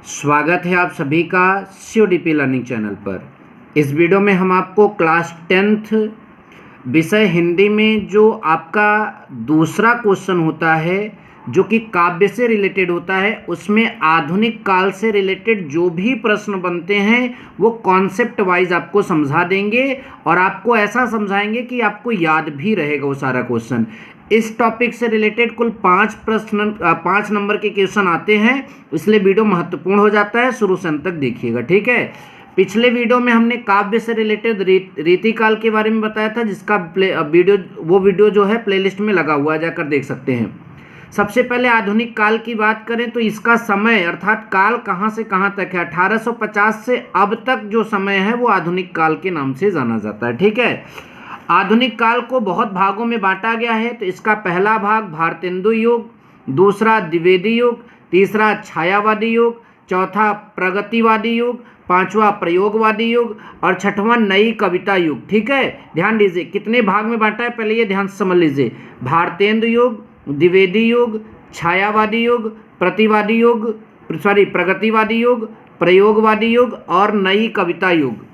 स्वागत है आप सभी का CODP लर्निंग चैनल पर। इस वीडियो में हम आपको क्लास 10th विषय हिंदी में जो आपका दूसरा क्वेश्चन होता है जो कि काव्य से रिलेटेड होता है, उसमें आधुनिक काल से रिलेटेड जो भी प्रश्न बनते हैं वो कॉन्सेप्ट वाइज आपको समझा देंगे और आपको ऐसा समझाएंगे कि आपको याद भी रहेगा वो सारा क्वेश्चन। इस टॉपिक से रिलेटेड कुल 5 नंबर के क्वेश्चन आते हैं, इसलिए वीडियो महत्वपूर्ण हो जाता है। शुरू से अंत तक देखिएगा, ठीक है। पिछले वीडियो में हमने काव्य से रिलेटेड रीतिकाल के बारे में बताया था, जिसका वीडियो जो है प्लेलिस्ट में लगा हुआ है, जाकर देख सकते हैं। सबसे पहले आधुनिक काल की बात करें तो इसका समय अर्थात काल कहाँ से कहाँ तक है, 1850 से अब तक जो समय है वो आधुनिक काल के नाम से जाना जाता है, ठीक है। आधुनिक काल को बहुत भागों में बांटा गया है। तो इसका पहला भाग भारतेंदु युग, दूसरा द्विवेदी युग, तीसरा छायावादी युग, चौथा प्रगतिवादी युग, पांचवा प्रयोगवादी युग और छठवां नई कविता युग, ठीक है। ध्यान दीजिए कितने भाग में बांटा है, पहले ये ध्यान से समझ लीजिए। भारतेंदु युग, द्विवेदी युग, छायावादी युग, प्रगतिवादी युग, प्रयोगवादी युग और नई कविता युग।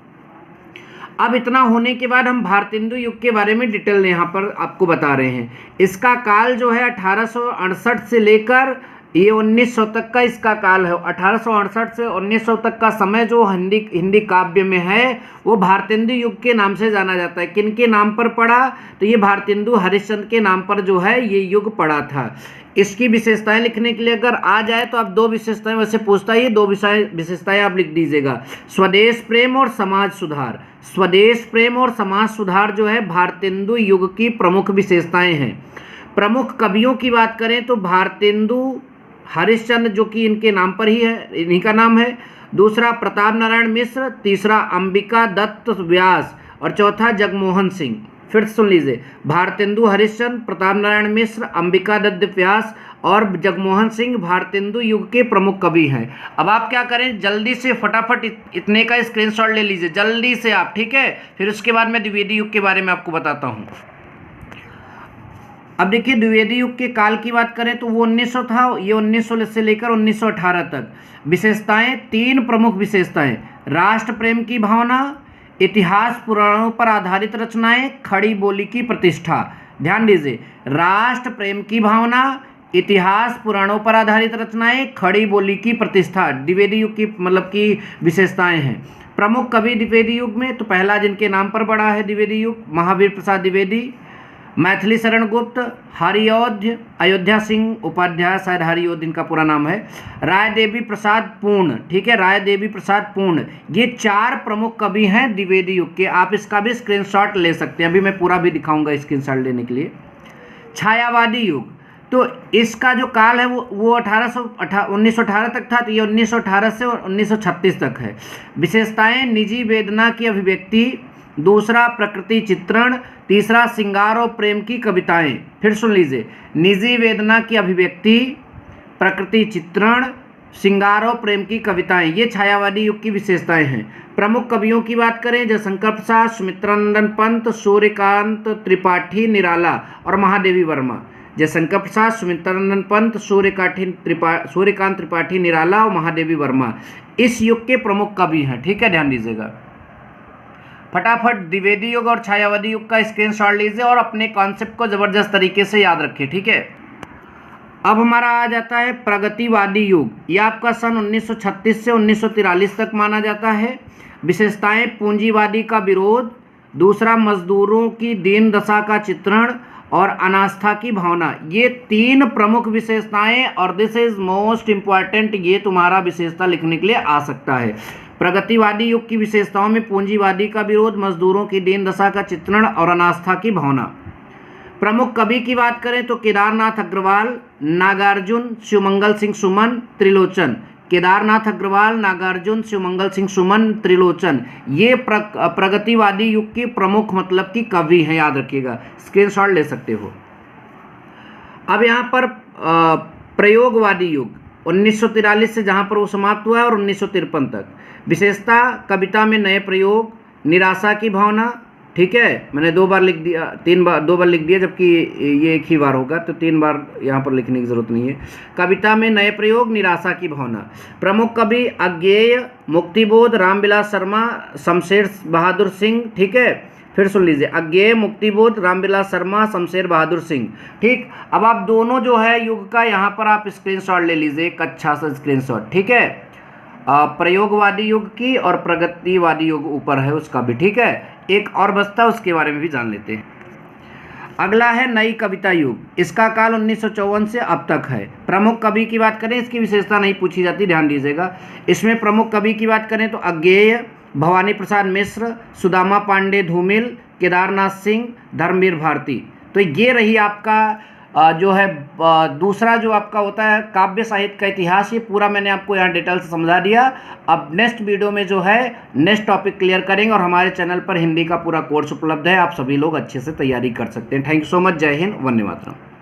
अब इतना होने के बाद हम भारतेंदु युग के बारे में डिटेल यहाँ पर आपको बता रहे हैं। इसका काल जो है 1868 से लेकर ये 1900 तक का इसका काल है। 1868 से 1900 तक का समय जो हिंदी काव्य में है वो भारतेंदु युग के नाम से जाना जाता है। किन के नाम पर पड़ा, तो ये भारतेंदु हरिश्चंद्र के नाम पर जो है ये युग पड़ा था। इसकी विशेषताएं लिखने के लिए अगर आ जाए तो आप दो विशेषताएं वैसे पूछता है, ये दो विशेषताएं आप लिख दीजिएगा। स्वदेश प्रेम और समाज सुधार। स्वदेश प्रेम और समाज सुधार जो है भारतेंदु युग की प्रमुख विशेषताएं हैं। प्रमुख कवियों की बात करें तो भारतेंदु हरिश्चंद्र जो कि इनके नाम पर ही है, इन्हीं का नाम है। दूसरा प्रताप नारायण मिश्र, तीसरा अंबिका दत्त व्यास और चौथा जगमोहन सिंह। फिर सुन लीजिए, भारतेंदु हरिश्चंद्र, प्रताप नारायण मिश्र, अंबिका दत्त व्यास और जगमोहन सिंह भारतेंदु युग के प्रमुख कवि हैं। अब आप क्या करें, जल्दी से फटाफट इतने का स्क्रीनशॉट ले लीजिए जल्दी से आप, ठीक है। फिर उसके बाद मैं द्विवेदी युग के बारे में आपको बताता हूँ। अब देखिए द्विवेदी युग के काल की बात करें तो वो 1900 था, ये 1900 से लेकर 1918 तक। विशेषताएं, तीन प्रमुख विशेषताएं: राष्ट्र प्रेम की भावना, इतिहास पुराणों पर आधारित रचनाएं, खड़ी बोली की प्रतिष्ठा। ध्यान दीजिए, राष्ट्र प्रेम की भावना, इतिहास पुराणों पर आधारित रचनाएं, खड़ी बोली की प्रतिष्ठा द्विवेदी युग की मतलब की विशेषताएं हैं। प्रमुख कवि द्विवेदी युग में तो पहला जिनके नाम पर बड़ा है द्विवेदी युग, महावीर प्रसाद द्विवेदी, मैथिली शरण गुप्त, हरिऔध अयोध्या सिंह उपाध्याय, शायद हरिऔध इनका पूरा नाम है, राय देवी प्रसाद पूर्ण, ठीक है, राय देवी प्रसाद पूर्ण। ये चार प्रमुख कवि हैं द्विवेदी युग के। आप इसका भी स्क्रीनशॉट ले सकते हैं, अभी मैं पूरा भी दिखाऊंगा स्क्रीनशॉट लेने के लिए। छायावादी युग, तो इसका जो काल है वो 1918 तक था, तो ये 1918 से 1936 तक है। विशेषताएं, निजी वेदना की अभिव्यक्ति, दूसरा प्रकृति चित्रण, तीसरा श्रृंगार और प्रेम की कविताएं। फिर सुन लीजिए, निजी वेदना की अभिव्यक्ति, प्रकृति चित्रण, श्रृंगार और प्रेम की कविताएं, ये छायावादी युग की विशेषताएं हैं। प्रमुख कवियों की बात करें, जयशंकर प्रसाद, सुमित्रानंदन पंत, सूर्यकांत त्रिपाठी निराला और महादेवी वर्मा। जयशंकर प्रसाद, सुमित्रानंदन पंत, सूर्यकांत त्रिपाठी निराला और महादेवी वर्मा इस युग के प्रमुख कवि हैं, ठीक है, ध्यान दीजिएगा। फटाफट द्विवेदी युग और छायावादी युग का स्क्रीनशॉट लीजिए और अपने कॉन्सेप्ट को जबरदस्त तरीके से याद रखिए, ठीक है। अब हमारा आ जाता है प्रगतिवादी युग। यह आपका सन 1936 से 1943 तक माना जाता है। विशेषताएं, पूंजीवादी का विरोध, दूसरा मजदूरों की दीन दशा का चित्रण और अनास्था की भावना। ये तीन प्रमुख विशेषताएं और दिस इज मोस्ट इंपॉर्टेंट, ये तुम्हारा विशेषता लिखने के लिए आ सकता है। प्रगतिवादी युग की विशेषताओं में पूंजीवादी का विरोध, मजदूरों की दीन दशा का चित्रण और अनास्था की भावना। प्रमुख कवि की बात करें तो केदारनाथ अग्रवाल, नागार्जुन, शिवमंगल सिंह सुमन, त्रिलोचन। केदारनाथ अग्रवाल, नागार्जुन, शिवमंगल सिंह सुमन, त्रिलोचन, ये प्रगतिवादी युग की प्रमुख मतलब की कवि हैं, याद रखिएगा, स्क्रीनशॉट ले सकते हो। अब यहाँ पर प्रयोगवादी युग 1943 से जहाँ पर वो समाप्त हुआ है और 1953 तक। विशेषता, कविता में नए प्रयोग, निराशा की भावना, ठीक है, मैंने 2 बार लिख दिया, 2 बार लिख दिया, जबकि ये एक ही बार होगा, तो 3 बार यहाँ पर लिखने की ज़रूरत नहीं है। कविता में नए प्रयोग, निराशा की भावना। प्रमुख कवि अज्ञेय, मुक्तिबोध, रामविलास शर्मा, शमशेर बहादुर सिंह। ठीक है, फिर सुन लीजिए, अज्ञेय, मुक्तिबोध, रामविलास शर्मा, शमशेर बहादुर सिंह। ठीक, अब आप दोनों जो है युग का यहाँ पर आप स्क्रीनशॉट ले लीजिए, एक अच्छा सा स्क्रीनशॉट। ठीक है, प्रयोगवादी युग की और प्रगतिवादी युग ऊपर है उसका भी। ठीक है, एक और बचता है, उसके बारे में भी जान लेते हैं। अगला है नई कविता युग, इसका काल 1954 से अब तक है। प्रमुख कवि की बात करें, इसकी विशेषता नहीं पूछी जाती, ध्यान दीजिएगा। इसमें प्रमुख कवि की बात करें तो अज्ञेय, भवानी प्रसाद मिश्र, सुदामा पांडे धूमिल, केदारनाथ सिंह, धर्मवीर भारती। तो ये रही आपका जो है दूसरा जो आपका होता है काव्य साहित्य का इतिहास। ये पूरा मैंने आपको यहाँ डिटेल से समझा दिया। अब नेक्स्ट वीडियो में जो है नेक्स्ट टॉपिक क्लियर करेंगे, और हमारे चैनल पर हिंदी का पूरा कोर्स उपलब्ध है, आप सभी लोग अच्छे से तैयारी कर सकते हैं। थैंक यू सो मच, जय हिंद, वंदे मातरम।